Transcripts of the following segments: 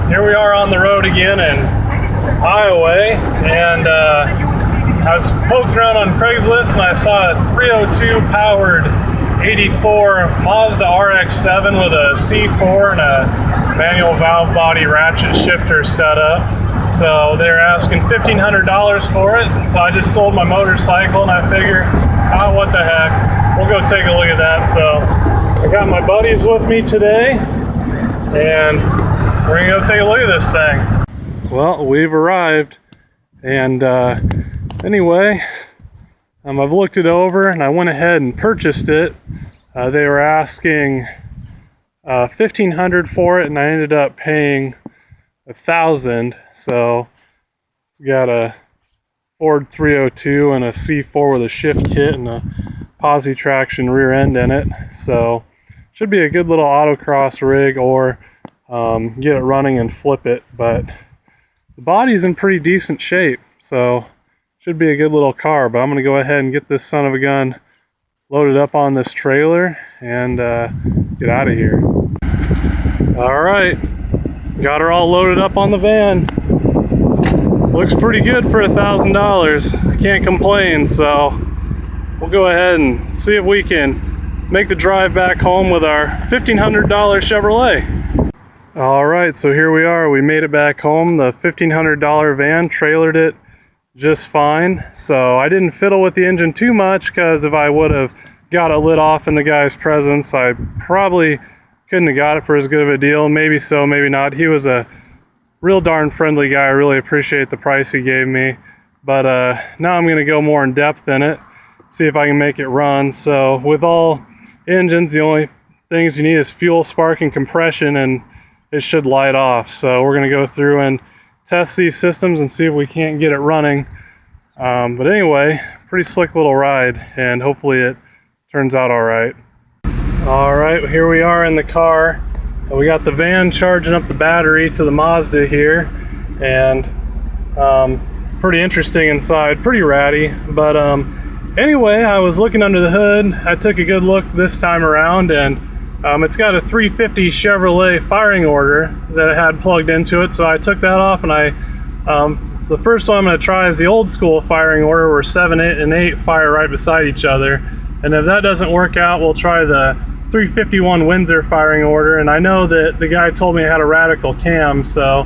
here we are on the road again in Iowa, and I was poking around on Craigslist and I saw a 302 powered 84 Mazda RX-7 with a C4 and a manual valve body ratchet shifter setup. So they're asking $1,500 for it, so I just sold my motorcycle and I figure, oh, what the heck, we'll go take a look at that. So I got my buddies with me today and we're gonna go take a look at this thing. Well, we've arrived, and anyway, I've looked it over and I went ahead and purchased it. They were asking $1,500 for it and I ended up paying $1,000. So it's got a Ford 302 and a C4 with a shift kit and a posi traction rear end in it. So should be a good little autocross rig, or get it running and flip it. But the body's in pretty decent shape, so should be a good little car. But I'm gonna go ahead and get this son of a gun loaded up on this trailer and get out of here. All right, got her all loaded up on the van. Looks pretty good for $1,000. I can't complain, so we'll go ahead and see if we can make the drive back home with our $1,500 Chevrolet. All right, so here we are. We made it back home. The $1,500 van, trailered it just fine. So I didn't fiddle with the engine too much, because if I would have got it lit off in the guy's presence, I probably couldn't have got it for as good of a deal. Maybe so, maybe not. He was a real darn friendly guy. I really appreciate the price he gave me. But now I'm gonna go more in depth in it, see if I can make it run. So with all engines, the only things you need is fuel, spark, and compression, and it should light off. So we're gonna go through and test these systems and see if we can't get it running. But anyway, pretty slick little ride, and hopefully it turns out all right. All right, here we are in the car. We got the van charging up the battery to the Mazda here, and pretty interesting inside, pretty ratty. But anyway, I was looking under the hood. I took a good look this time around, and it's got a 350 Chevrolet firing order that it had plugged into it. So I took that off, and the first one I'm going to try is the old school firing order, where 7, 8, and 8 fire right beside each other. And if that doesn't work out, we'll try the 351 Windsor firing order. And I know that the guy told me it had a radical cam, so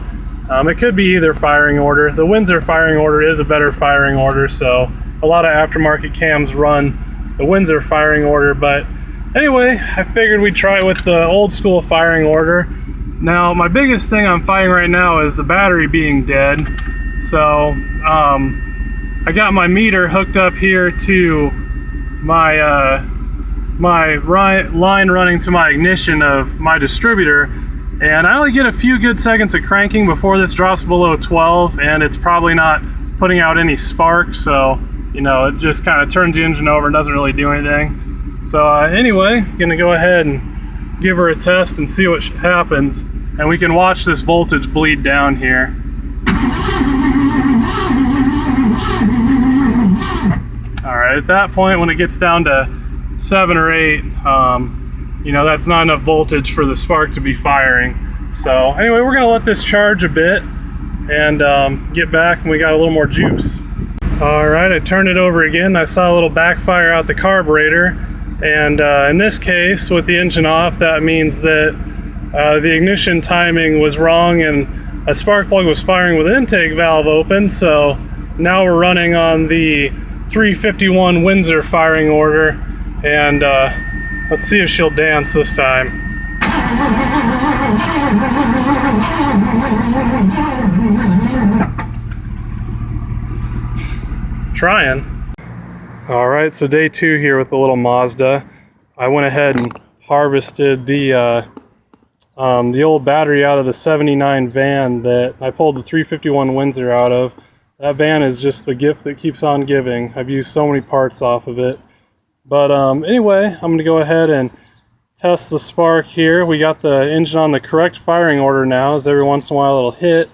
it could be either firing order. The Windsor firing order is a better firing order, so a lot of aftermarket cams run the Windsor firing order. But anyway, I figured we'd try with the old school firing order. Now, my biggest thing I'm fighting right now is the battery being dead. So I got my meter hooked up here to my line running to my ignition of my distributor, and I only get a few good seconds of cranking before this drops below 12, and it's probably not putting out any spark. So, you know, it just kind of turns the engine over and doesn't really do anything. So anyway, gonna go ahead and give her a test and see what happens, and we can watch this voltage bleed down here. All right, at that point, when it gets down to 7 or 8, you know, that's not enough voltage for the spark to be firing. So anyway, we're gonna let this charge a bit and get back, and we got a little more juice. All right, I turned it over again. I saw a little backfire out the carburetor. And in this case, with the engine off, that means that the ignition timing was wrong and a spark plug was firing with the intake valve open. So now we're running on the 351 Windsor firing order, and let's see if she'll dance this time. Trying. All right, so day 2 here with the little Mazda. I went ahead and harvested the old battery out of the 79 van that I pulled the 351 Windsor out of. That van is just the gift that keeps on giving. I've used so many parts off of it. But anyway, I'm going to go ahead and test the spark here. We got the engine on the correct firing order now, as every once in a while it'll hit.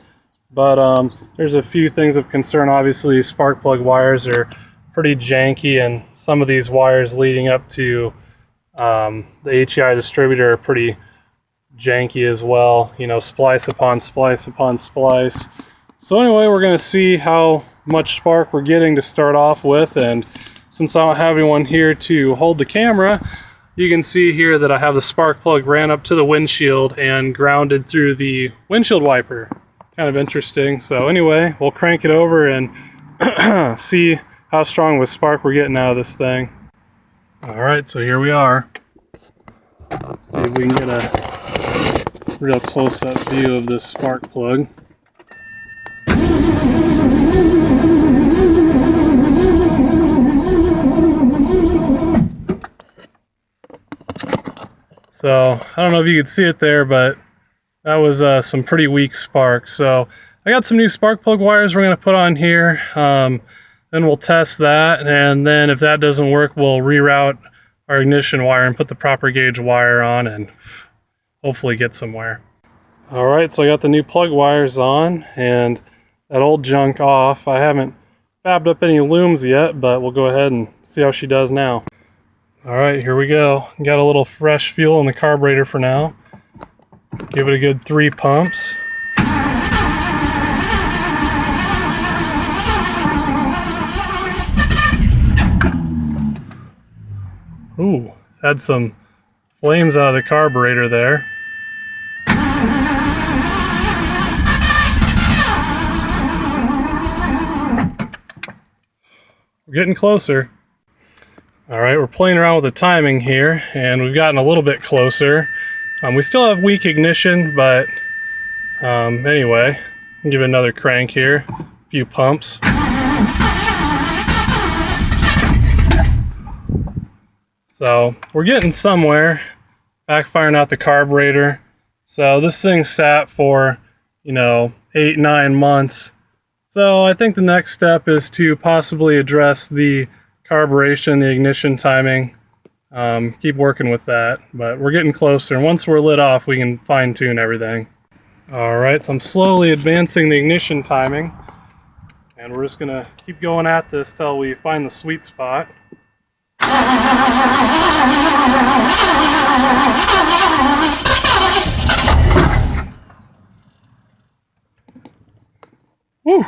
But there's a few things of concern. Obviously, spark plug wires are pretty janky, and some of these wires leading up to the HEI distributor are pretty janky as well, you know, splice upon splice upon splice. So anyway, we're going to see how much spark we're getting to start off with, and since I don't have anyone here to hold the camera, you can see here that I have the spark plug ran up to the windshield and grounded through the windshield wiper. Kind of interesting. So anyway, we'll crank it over and see how strong of a spark we're getting out of this thing. Alright, so here we are. Let's see if we can get a real close-up view of this spark plug. So, I don't know if you could see it there, but that was some pretty weak spark. So, I got some new spark plug wires we're going to put on here. Then we'll test that, and then if that doesn't work, we'll reroute our ignition wire and put the proper gauge wire on and hopefully get somewhere. Alright, so I got the new plug wires on and that old junk off. I haven't fabbed up any looms yet, but we'll go ahead and see how she does now. Alright, here we go. Got a little fresh fuel in the carburetor for now. Give it a good 3 pumps. Ooh, had some flames out of the carburetor there. We're getting closer. Alright, we're playing around with the timing here, and we've gotten a little bit closer. We still have weak ignition, but anyway, I'll give it another crank here. A few pumps. So, we're getting somewhere. Backfiring out the carburetor. So, this thing sat for, 8-9 months. So, I think the next step is to possibly address the carburation, the ignition timing. Keep working with that, but we're getting closer. And once we're lit off, we can fine-tune everything. Alright, so I'm slowly advancing the ignition timing. And we're just going to keep going at this till we find the sweet spot. Woo!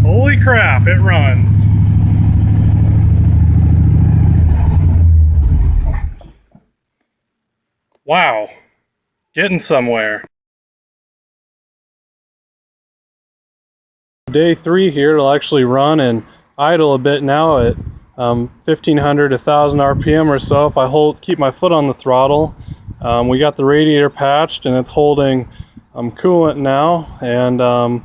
Holy crap, it runs. Wow, getting somewhere. Day 3 here, it'll actually run and idle a bit now at 1500 to 1000 RPM or so if I keep my foot on the throttle. We got the radiator patched and it's holding coolant now and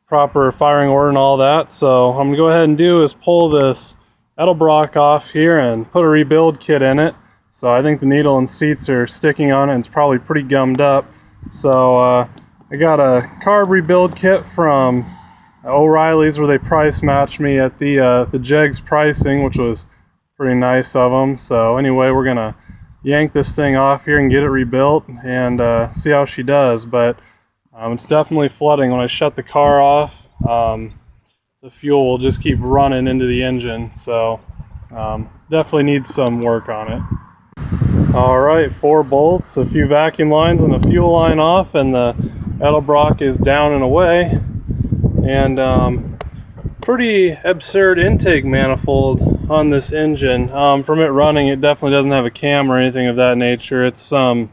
proper firing order and all that. So what I'm going to go ahead and do is pull this Edelbrock off here and put a rebuild kit in it. So I think the needle and seats are sticking on it and it's probably pretty gummed up. So I got a carb rebuild kit from O'Reilly's where they price matched me at the Jegs pricing, which was pretty nice of them. So anyway, we're gonna yank this thing off here and get it rebuilt and see how she does. But it's definitely flooding. When I shut the car off, the fuel will just keep running into the engine. So definitely needs some work on it. Alright, 4 bolts, a few vacuum lines and a fuel line off, and the Edelbrock is down and away. And pretty absurd intake manifold on this engine. From it running, it definitely doesn't have a cam or anything of that nature. It's some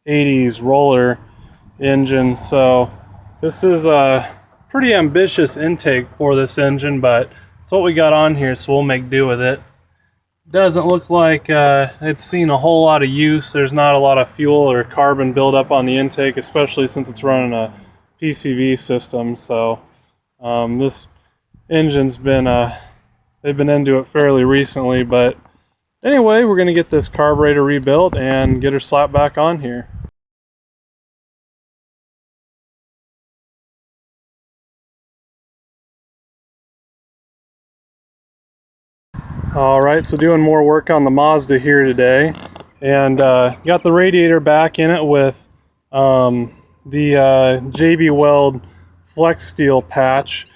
80s roller engine. So this is a pretty ambitious intake for this engine, but it's what we got on here, so we'll make do with it. Doesn't look like it's seen a whole lot of use. There's not a lot of fuel or carbon buildup on the intake, especially since it's running a PCV system. So this engine's been they've been into it fairly recently, but anyway, we're going to get this carburetor rebuilt and get her slapped back on here. Alright, so doing more work on the Mazda here today, and got the radiator back in it with the JB Weld Flex Steel patch.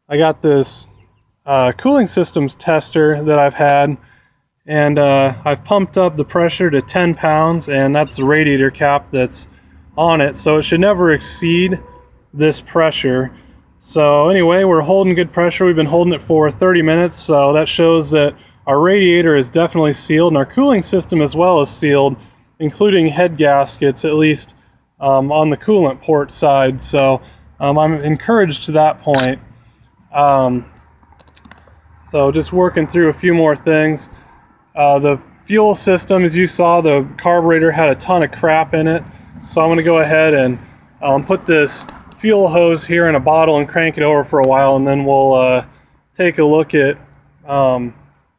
I got this cooling systems tester that I've had, and I've pumped up the pressure to 10 pounds, and that's the radiator cap that's on it, so it should never exceed this pressure. So anyway, we're holding good pressure. We've been holding it for 30 minutes, so that shows that our radiator is definitely sealed, and our cooling system as well is sealed, including head gaskets, at least on the coolant port side. So I'm encouraged to that point. So just working through a few more things. The fuel system, as you saw, the carburetor had a ton of crap in it, so I'm going to go ahead and put this fuel hose here in a bottle and crank it over for a while, and then we'll take a look at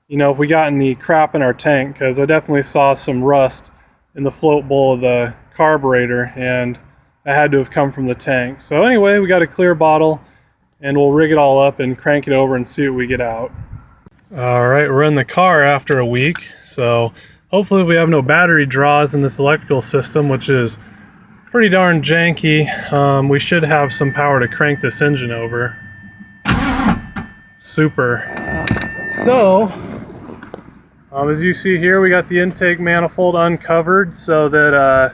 you know, if we got any crap in our tank, because I definitely saw some rust in the float bowl of the carburetor, and that had to have come from the tank. So anyway, we got a clear bottle, and we'll rig it all up and crank it over and see what we get out. Alright, we're in the car after a week, so hopefully we have no battery draws in this electrical system, which is pretty darn janky. We should have some power to crank this engine over. Super. So, as you see here, we got the intake manifold uncovered, so that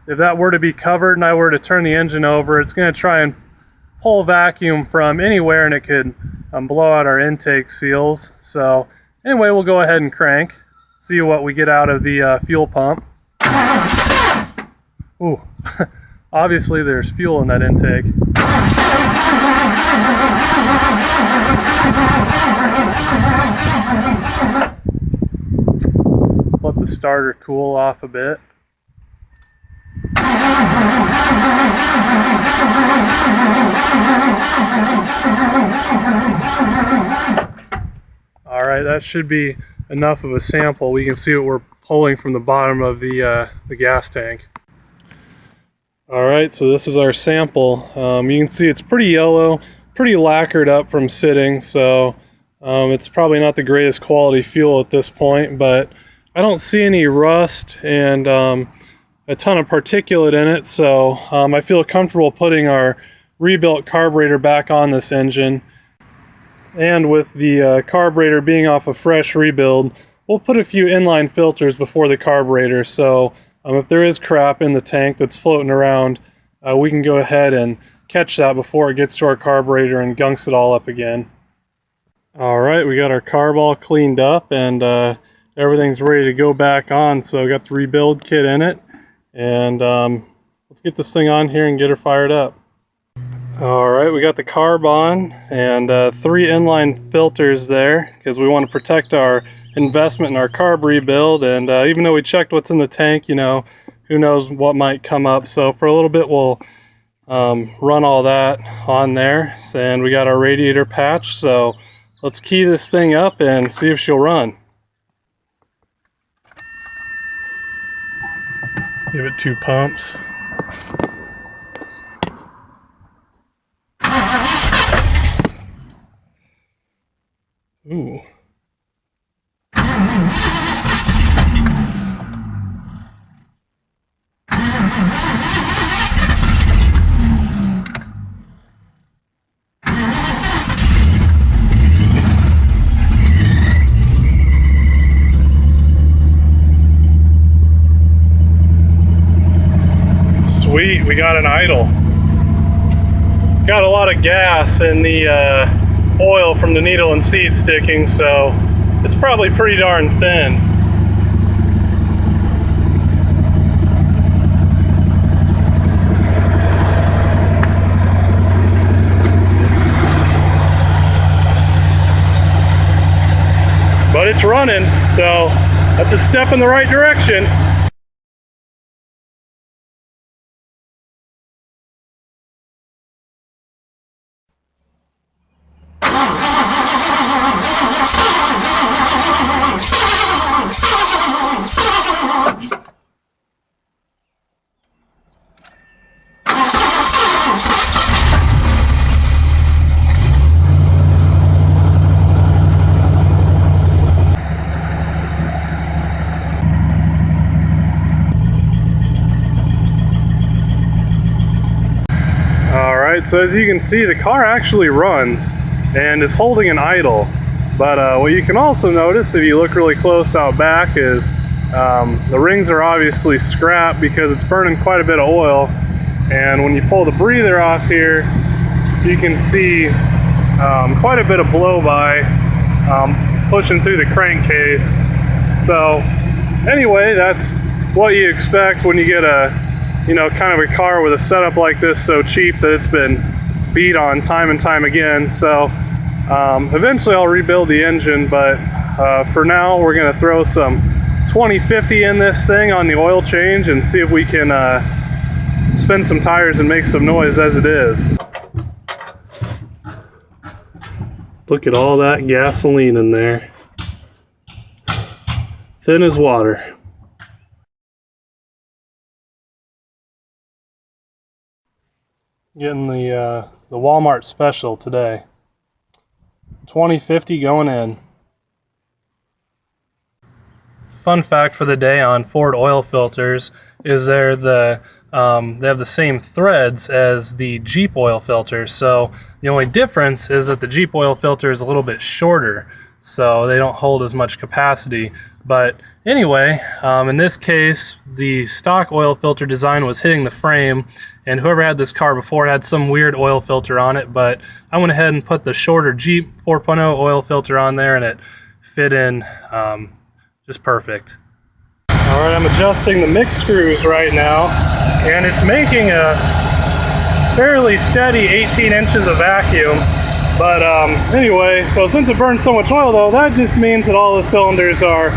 if that were to be covered and I were to turn the engine over, it's going to try and pull vacuum from anywhere, and it could blow out our intake seals. So anyway, we'll go ahead and crank, see what we get out of the fuel pump. Ooh, obviously there's fuel in that intake. Let the starter cool off a bit. Alright, that should be enough of a sample. We can see what we're pulling from the bottom of the gas tank. Alright, so this is our sample. You can see it's pretty yellow, pretty lacquered up from sitting, so it's probably not the greatest quality fuel at this point, but I don't see any rust and a ton of particulate in it, so I feel comfortable putting our rebuilt carburetor back on this engine. And with the carburetor being off a fresh rebuild, we'll put a few inline filters before the carburetor, so if there is crap in the tank that's floating around, we can go ahead and catch that before it gets to our carburetor and gunks it all up again. Alright, we got our carb all cleaned up, and everything's ready to go back on, so got the rebuild kit in it, and let's get this thing on here and get her fired up. Alright, we got the carb on, and 3 inline filters there, because we want to protect our investment in our carb rebuild, and even though we checked what's in the tank, you know, who knows what might come up. So for a little bit we'll run all that on there, and we got our radiator patch, so let's key this thing up and see if she'll run. Give it 2 pumps. Ooh. Sweet, we got an idle. Got a lot of gas in the oil from the needle and seat sticking, so it's probably pretty darn thin. But it's running, so that's a step in the right direction. so as you can see, the car actually runs and is holding an idle. But what you can also notice if you look really close out back is the rings are obviously scrap because it's burning quite a bit of oil. And when you pull the breather off here, you can see quite a bit of blow-by pushing through the crankcase. So anyway, that's what you expect when you get a, you know, kind of a car with a setup like this so cheap that it's been beat on time and time again. So eventually I'll rebuild the engine, but for now we're going to throw some 2050 in this thing on the oil change and see if we can spin some tires and make some noise as it is. Look at all that gasoline in there. Thin as water. Getting the Walmart special today. 2050 going in. Fun fact for the day on Ford oil filters is they have the same threads as the Jeep oil filter. So the only difference is that the Jeep oil filter is a little bit shorter, so they don't hold as much capacity. But anyway, in this case, the stock oil filter design was hitting the frame, and whoever had this car before had some weird oil filter on it, but I went ahead and put the shorter Jeep 4.0 oil filter on there, and it fit in just perfect. All right, I'm adjusting the mix screws right now, and it's making a fairly steady 18 inches of vacuum. But anyway, so since it burns so much oil though, that just means that all the cylinders are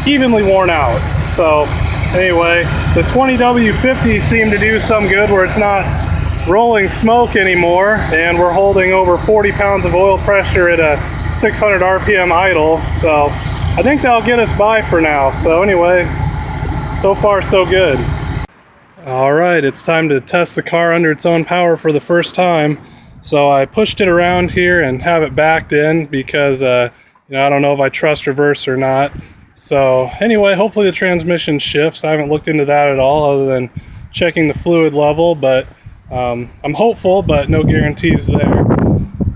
evenly worn out. So anyway, the 20W50 seemed to do some good where it's not rolling smoke anymore, and we're holding over 40 pounds of oil pressure at a 600 RPM idle. So I think that'll get us by for now. So anyway, so far so good. All right, it's time to test the car under its own power for the first time. So I pushed it around here and have it backed in because you know, I don't know if I trust reverse or not. So anyway, hopefully the transmission shifts. I haven't looked into that at all other than checking the fluid level, but I'm hopeful, but no guarantees there.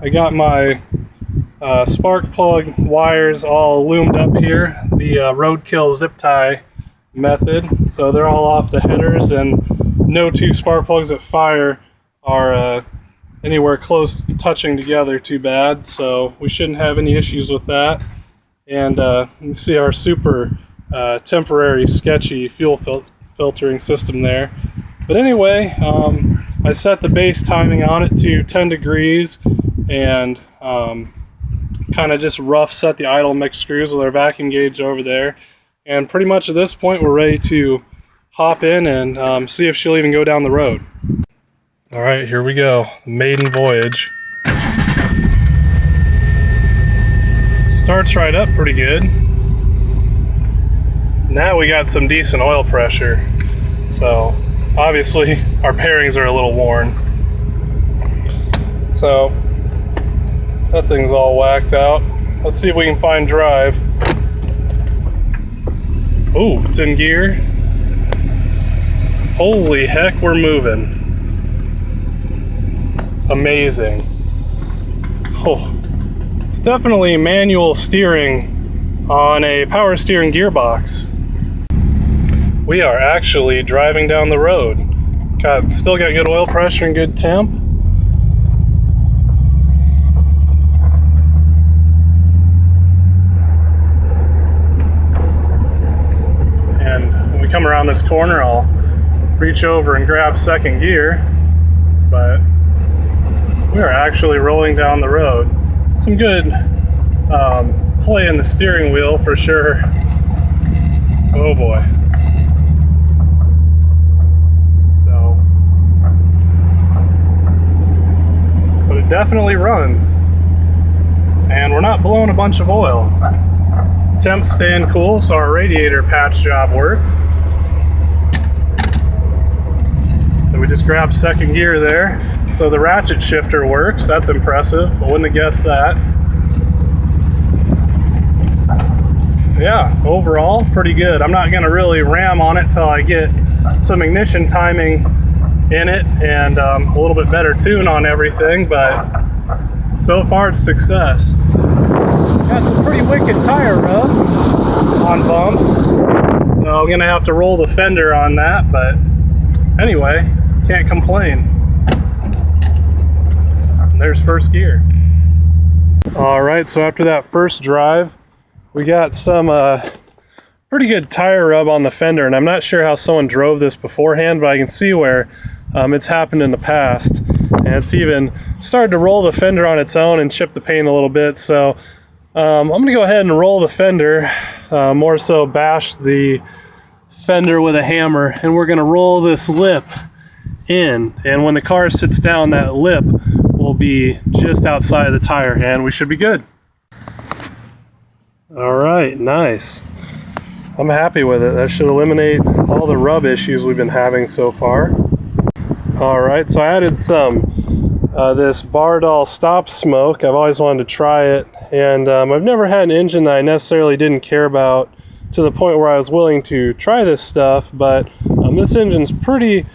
I got my spark plug wires all loomed up here, the Roadkill zip tie method. So they're all off the headers, and no two spark plugs that fire are anywhere close to touching together too bad, so we shouldn't have any issues with that. And you can see our super temporary sketchy fuel filtering system there. But anyway, I set the base timing on it to 10 degrees and kind of just rough set the idle mix screws with our vacuum gauge over there. And pretty much at this point we're ready to hop in and see if she'll even go down the road. All right, here we go. Maiden Voyage. Starts right up pretty good. Now we got some decent oil pressure. So obviously our bearings are a little worn. So that thing's all whacked out. Let's see if we can find drive. Oh, it's in gear. Holy heck, we're moving. Amazing. Oh, it's definitely manual steering on a power steering gearbox. We are actually driving down the road. Still got good oil pressure and good temp. And when we come around this corner, I'll reach over and grab second gear, but we are actually rolling down the road. Some good play in the steering wheel for sure. Oh boy. So, but it definitely runs. And we're not blowing a bunch of oil. Temp's staying cool, so our radiator patch job worked. So we just grabbed second gear there. So the ratchet shifter works. That's impressive. I wouldn't have guessed that. Yeah, overall, pretty good. I'm not going to really ram on it till I get some ignition timing in it, and a little bit better tune on everything, but so far it's success. Got some pretty wicked tire rub on bumps, so I'm gonna have to roll the fender on that, but anyway, can't complain. And there's first gear. All right, so after that first drive, we got some pretty good tire rub on the fender, and I'm not sure how someone drove this beforehand, but I can see where it's happened in the past, and it's even started to roll the fender on its own and chip the paint a little bit. So I'm gonna go ahead and roll the fender, more so bash the fender with a hammer, and we're gonna roll this lip in, and when the car sits down, that lip will be just outside of the tire and we should be good. All right, nice. I'm happy with it. That should eliminate all the rub issues we've been having so far. All right, so I added some this Bardol stop smoke. I've always wanted to try it, and I've never had an engine that I necessarily didn't care about to the point where I was willing to try this stuff, but this engine's pretty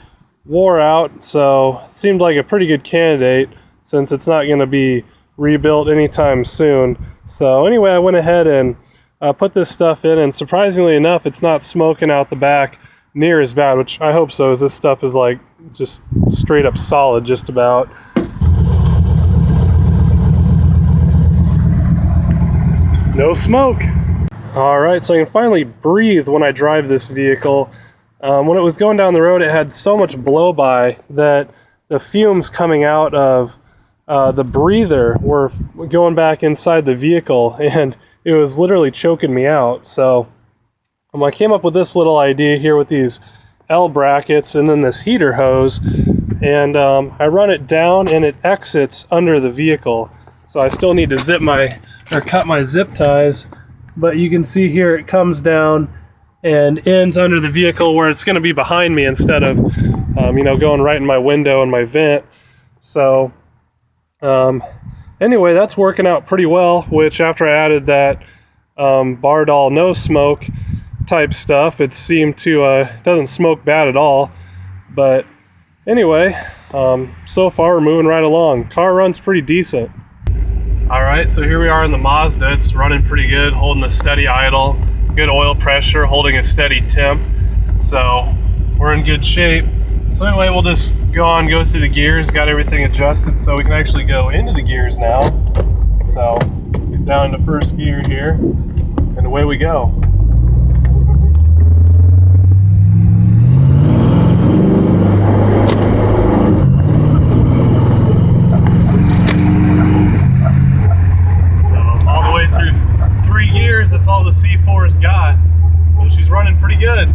wore out, so it seemed like a pretty good candidate since it's not going to be rebuilt anytime soon. So anyway, I went ahead and put this stuff in, and surprisingly enough, it's not smoking out the back near as bad, which I hope so, as this stuff is like just straight up solid just about. No smoke. All right, so I can finally breathe when I drive this vehicle. When it was going down the road, it had so much blow by that the fumes coming out of the breather were going back inside the vehicle, and it was literally choking me out. So I came up with this little idea here with these L brackets and then this heater hose, and I run it down and it exits under the vehicle. So I still need to cut my zip ties, but you can see here it comes down and ends under the vehicle where it's going to be behind me instead of going right in my window and my vent. So anyway, that's working out pretty well, which after I added that Bardol no smoke type stuff, it seemed to doesn't smoke bad at all. But anyway, so far we're moving right along. Car runs pretty decent. All right, so here we are in the Mazda. It's running pretty good, holding a steady idle, good oil pressure, holding a steady temp. So we're in good shape. So anyway, we'll just go through the gears, got everything adjusted so we can actually go into the gears now. So get down to first gear here, and away we go. So all the way through 3 gears, that's all the C4's got. So she's running pretty good.